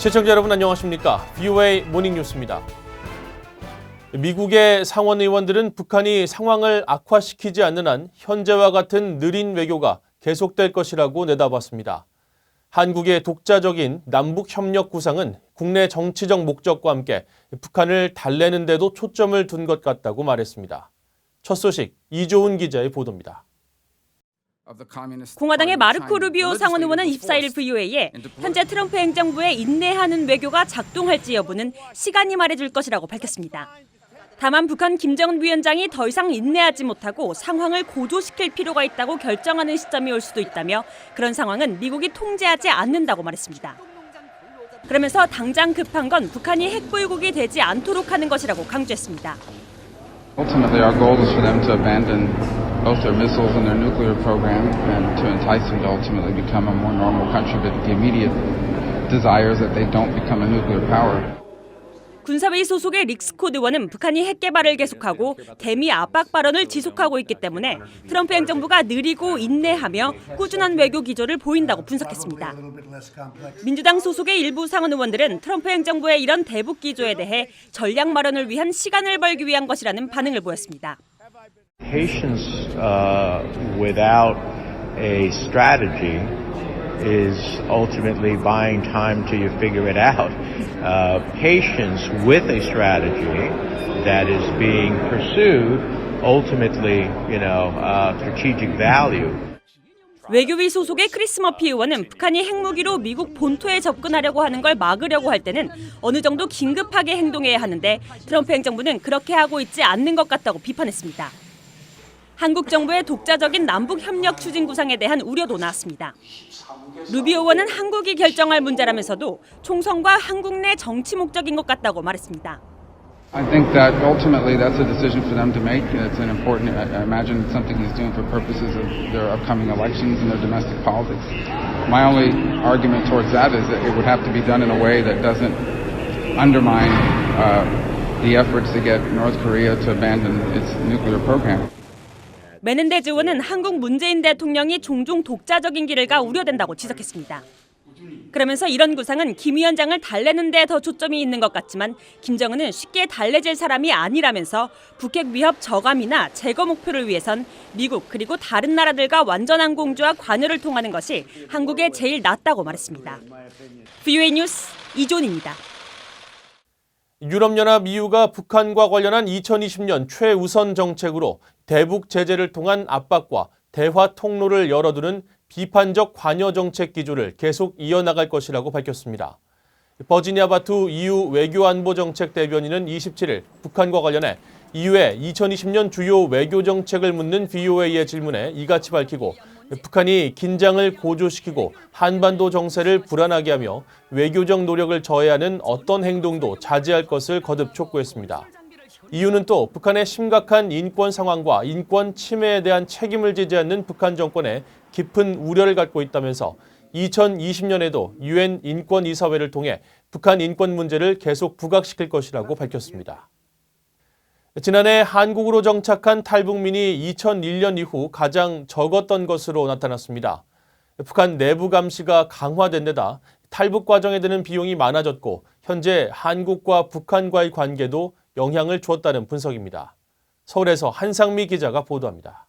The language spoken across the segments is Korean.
시청자 여러분 안녕하십니까? VOA 모닝뉴스입니다. 미국의 상원 의원들은 북한이 상황을 악화시키지 않는 한 현재와 같은 느린 외교가 계속될 것이라고 내다봤습니다. 한국의 독자적인 남북협력 구상은 국내 정치적 목적과 함께 북한을 달래는 데도 초점을 둔 것 같다고 말했습니다. 첫 소식 이조은 기자의 보도입니다. 공화당의 마르코 루비오 상원 의원은 24일 VOA에 현재 트럼프 행정부의 인내하는 외교가 작동할지 여부는 시간이 말해줄 것이라고 밝혔습니다. 다만 북한 김정은 위원장이 더 이상 인내하지 못하고 상황을 고조시킬 필요가 있다고 결정하는 시점이 올 수도 있다며 그런 상황은 미국이 통제하지 않는다고 말했습니다. 그러면서 당장 급한 건 북한이 핵보유국이 되지 않도록 하는 것이라고 강조했습니다. Ultimately, our goal is for them to abandon both their missiles and their nuclear program and to entice them to ultimately become a more normal country. But the immediate desire is that they don't become a nuclear power. 군사회의 소속의 릭스코드 의원은 북한이 핵 개발을 계속하고 대미 압박 발언을 지속하고 있기 때문에 트럼프 행정부가 느리고 인내하며 꾸준한 외교 기조를 보인다고 분석했습니다. 민주당 소속의 일부 상원 의원들은 트럼프 행정부의 이런 대북 기조에 대해 전략 마련을 위한 시간을 벌기 위한 것이라는 반응을 보였습니다. Patience without a strategy is ultimately buying time till you figure it out. Patience with a strategy that is being pursued ultimately, strategic value. 외교위 소속의 크리스 머피 의원은 북한이 핵무기로 미국 본토에 접근하려고 하는 걸 막으려고 할 때는 어느 정도 긴급하게 행동해야 하는데 트럼프 행정부는 그렇게 하고 있지 않는 것 같다고 비판했습니다. 한국 정부의 독자적인 남북협력 추진 구상에 대한 우려도 나왔습니다. 루비오 의원은 한국이 결정할 문제라면서도 총선과 한국 내 정치 목적인 것 같다고 말했습니다. I think that ultimately that's a decision for them to make. It's an important, I imagine it's something he's doing for purposes of their upcoming elections and their domestic politics. My only argument towards that is that it would have to be done in a way that doesn't undermine the efforts to get North Korea to abandon its nuclear program. 메넨데즈 의원은 한국 문재인 대통령이 종종 독자적인 길을 가 우려된다고 지적했습니다. 그러면서 이런 구상은 김 위원장을 달래는 데 더 초점이 있는 것 같지만 김정은은 쉽게 달래질 사람이 아니라면서 북핵 위협 저감이나 제거 목표를 위해선 미국 그리고 다른 나라들과 완전한 공조와 관여를 통하는 것이 한국에 제일 낫다고 말했습니다. VOA 뉴스 이존입니다. 유럽연합 EU가 북한과 관련한 2020년 최우선 정책으로 대북 제재를 통한 압박과 대화 통로를 열어두는 비판적 관여 정책 기조를 계속 이어나갈 것이라고 밝혔습니다. 버지니아 바투 EU 외교안보정책 대변인은 27일 북한과 관련해 EU의 2020년 주요 외교 정책을 묻는 VOA의 질문에 이같이 밝히고 북한이 긴장을 고조시키고 한반도 정세를 불안하게 하며 외교적 노력을 저해하는 어떤 행동도 자제할 것을 거듭 촉구했습니다. EU는 또 북한의 심각한 인권 상황과 인권 침해에 대한 책임을 지지 않는 북한 정권에 깊은 우려를 갖고 있다면서 2020년에도 UN 인권이사회를 통해 북한 인권 문제를 계속 부각시킬 것이라고 밝혔습니다. 지난해 한국으로 정착한 탈북민이 2001년 이후 가장 적었던 것으로 나타났습니다. 북한 내부 감시가 강화된 데다 탈북 과정에 드는 비용이 많아졌고 현재 한국과 북한과의 관계도 영향을 주었다는 분석입니다. 서울에서 한상미 기자가 보도합니다.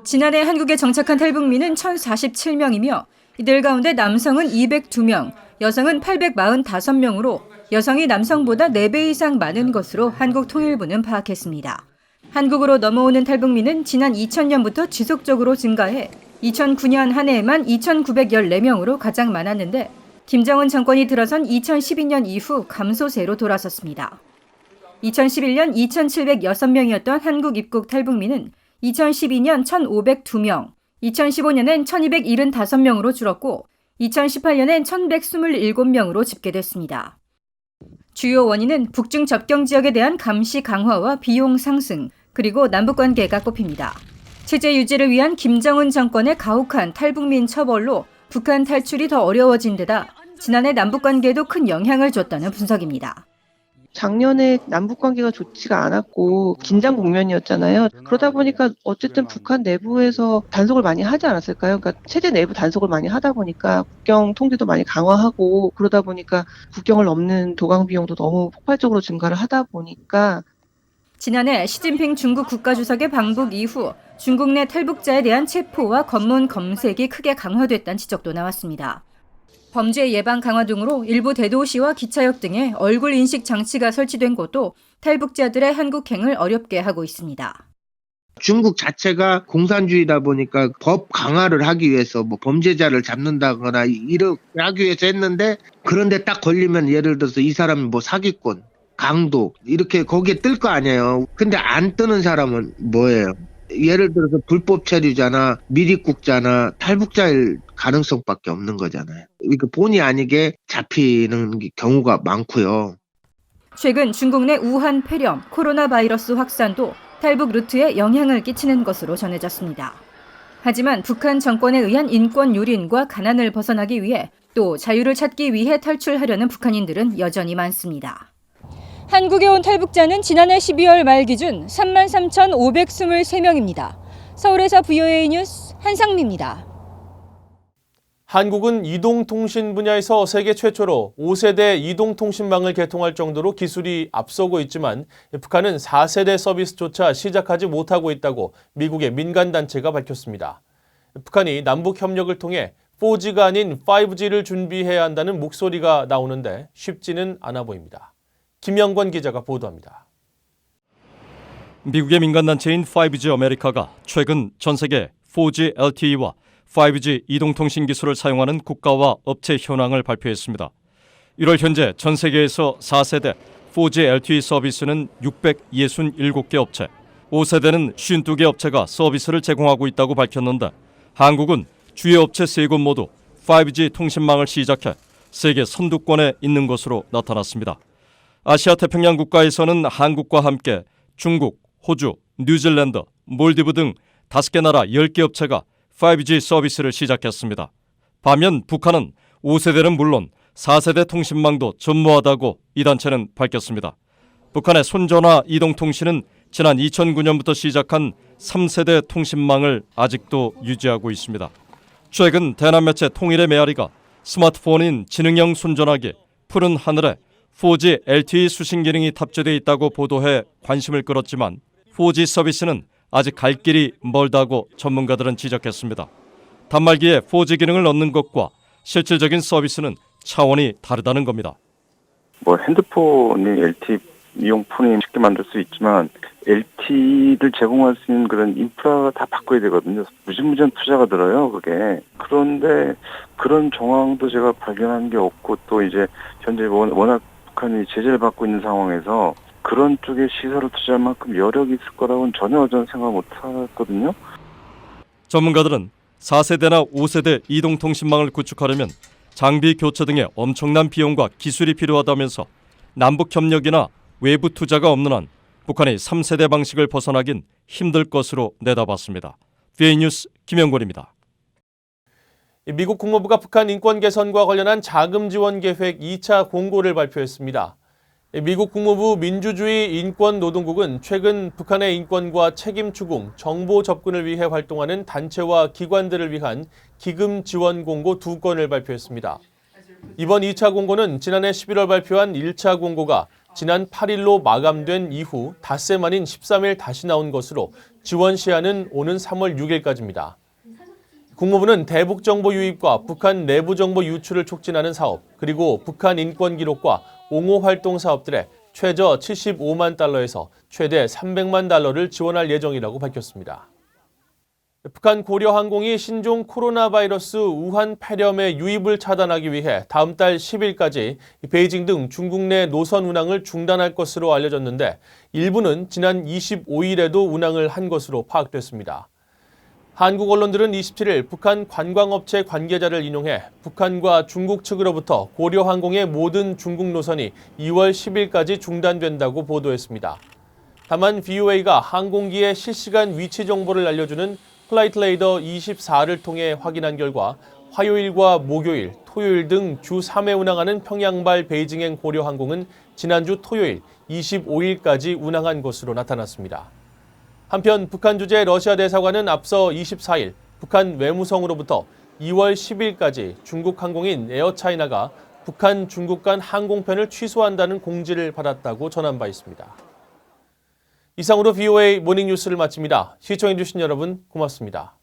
지난해 한국에 정착한 탈북민은 1,047명이며 이들 가운데 남성은 202명, 여성은 845명으로 여성이 남성보다 4배 이상 많은 것으로 한국통일부는 파악했습니다. 한국으로 넘어오는 탈북민은 지난 2000년부터 지속적으로 증가해 2009년 한 해에만 2,914명으로 가장 많았는데 김정은 정권이 들어선 2012년 이후 감소세로 돌아섰습니다. 2011년 2,706명이었던 한국 입국 탈북민은 2012년 1,502명, 2015년엔 1,275명으로 줄었고 2018년엔 1,127명으로 집계됐습니다. 주요 원인은 북중 접경 지역에 대한 감시 강화와 비용 상승, 그리고 남북관계가 꼽힙니다. 체제 유지를 위한 김정은 정권의 가혹한 탈북민 처벌로 북한 탈출이 더 어려워진 데다 지난해 남북관계에도 큰 영향을 줬다는 분석입니다. 작년에 남북 관계가 좋지가 않았고 긴장 국면이었잖아요. 그러다 보니까 어쨌든 북한 내부에서 단속을 많이 하지 않았을까요? 그러니까 체제 내부 단속을 많이 하다 보니까 국경 통제도 많이 강화하고 그러다 보니까 국경을 넘는 도강 비용도 너무 폭발적으로 증가를 하다 보니까 지난해 시진핑 중국 국가주석의 방북 이후 중국 내 탈북자에 대한 체포와 검문 검색이 크게 강화됐다는 지적도 나왔습니다. 범죄 예방 강화 등으로 일부 대도시와 기차역 등에 얼굴 인식 장치가 설치된 곳도 탈북자들의 한국행을 어렵게 하고 있습니다. 중국 자체가 공산주의다 보니까 법 강화를 하기 위해서 뭐 범죄자를 잡는다거나 이렇게 하기 위해서 했는데, 그런데 딱 걸리면 예를 들어서 이 사람이 뭐 사기꾼, 강도 이렇게 거기에 뜰 거 아니에요. 근데 안 뜨는 사람은 뭐예요? 예를 들어서 불법 체류자나 미입국자나 탈북자일 가능성밖에 없는 거잖아요. 그러니까 본의 아니게 잡히는 경우가 많고요. 최근 중국 내 우한 폐렴, 코로나 바이러스 확산도 탈북 루트에 영향을 끼치는 것으로 전해졌습니다. 하지만 북한 정권에 의한 인권 유린과 가난을 벗어나기 위해 또 자유를 찾기 위해 탈출하려는 북한인들은 여전히 많습니다. 한국에 온 탈북자는 지난해 12월 말 기준 33,523명입니다. 서울에서 VOA 뉴스 한상미입니다. 한국은 이동통신 분야에서 세계 최초로 5세대 이동통신망을 개통할 정도로 기술이 앞서고 있지만 북한은 4세대 서비스조차 시작하지 못하고 있다고 미국의 민간단체가 밝혔습니다. 북한이 남북협력을 통해 4G가 아닌 5G를 준비해야 한다는 목소리가 나오는데 쉽지는 않아 보입니다. 김영권 기자가 보도합니다. 미국의 민간단체인 5G 아메리카가 최근 전 세계 4G LTE와 5G 이동통신 기술을 사용하는 국가와 업체 현황을 발표했습니다. 1월 현재 전 세계에서 4세대 4G LTE 서비스는 667개 업체, 5세대는 52개 업체가 서비스를 제공하고 있다고 밝혔는데, 한국은 주요 업체 3곳 모두 5G 통신망을 시작해 세계 선두권에 있는 것으로 나타났습니다. 아시아 태평양 국가에서는 한국과 함께 중국, 호주, 뉴질랜드, 몰디브 등 5개 나라 10개 업체가 5G 서비스를 시작했습니다. 반면 북한은 5세대는 물론 4세대 통신망도 전무하다고 이 단체는 밝혔습니다. 북한의 손전화 이동통신은 지난 2009년부터 시작한 3세대 통신망을 아직도 유지하고 있습니다. 최근 대남 매체 통일의 메아리가 스마트폰인 지능형 손전화기 푸른 하늘에 4G LTE 수신 기능이 탑재되어 있다고 보도해 관심을 끌었지만 4G 서비스는 아직 갈 길이 멀다고 전문가들은 지적했습니다. 단말기에 4G 기능을 넣는 것과 실질적인 서비스는 차원이 다르다는 겁니다. 핸드폰이 LTE 이용폰이 쉽게 만들 수 있지만 LTE를 제공할 수 있는 그런 인프라가 다 바꿔야 되거든요. 무지무지한 투자가 들어요, 그게. 그런데 그런 정황도 제가 발견한 게 없고, 또 이제 현재 워낙 북한이 제재를 받고 있는 상황에서 그런 쪽에 시설을 투자할 만큼 여력이 있을 거라고는 전혀 생각 못 했거든요. 전문가들은 4세대나 5세대 이동통신망을 구축하려면 장비 교체 등의 엄청난 비용과 기술이 필요하다면서 남북협력이나 외부 투자가 없는 한 북한이 3세대 방식을 벗어나긴 힘들 것으로 내다봤습니다. VOA 뉴스 김영권입니다. 미국 국무부가 북한 인권 개선과 관련한 자금 지원 계획 2차 공고를 발표했습니다. 미국 국무부 민주주의 인권노동국은 최근 북한의 인권과 책임 추궁, 정보 접근을 위해 활동하는 단체와 기관들을 위한 기금 지원 공고 2건을 발표했습니다. 이번 2차 공고는 지난해 11월 발표한 1차 공고가 지난 8일로 마감된 이후 닷새 만인 13일 다시 나온 것으로 지원 시한은 오는 3월 6일까지입니다. 국무부는 대북 정보 유입과 북한 내부 정보 유출을 촉진하는 사업, 그리고 북한 인권 기록과 옹호 활동 사업들에 최저 75만 달러에서 최대 300만 달러를 지원할 예정이라고 밝혔습니다. 북한 고려항공이 신종 코로나 바이러스 우한 폐렴의 유입을 차단하기 위해 다음 달 10일까지 베이징 등 중국 내 노선 운항을 중단할 것으로 알려졌는데, 일부는 지난 25일에도 운항을 한 것으로 파악됐습니다. 한국 언론들은 27일 북한 관광업체 관계자를 인용해 북한과 중국 측으로부터 고려항공의 모든 중국 노선이 2월 10일까지 중단된다고 보도했습니다. 다만 VOA가 항공기의 실시간 위치 정보를 알려주는 플라이트 레이더 24를 통해 확인한 결과 화요일과 목요일, 토요일 등 주 3회 운항하는 평양발 베이징행 고려항공은 지난주 토요일 25일까지 운항한 것으로 나타났습니다. 한편 북한 주재 러시아 대사관은 앞서 24일 북한 외무성으로부터 2월 10일까지 중국 항공인 에어차이나가 북한 중국 간 항공편을 취소한다는 공지를 받았다고 전한 바 있습니다. 이상으로 VOA 모닝뉴스를 마칩니다. 시청해주신 여러분 고맙습니다.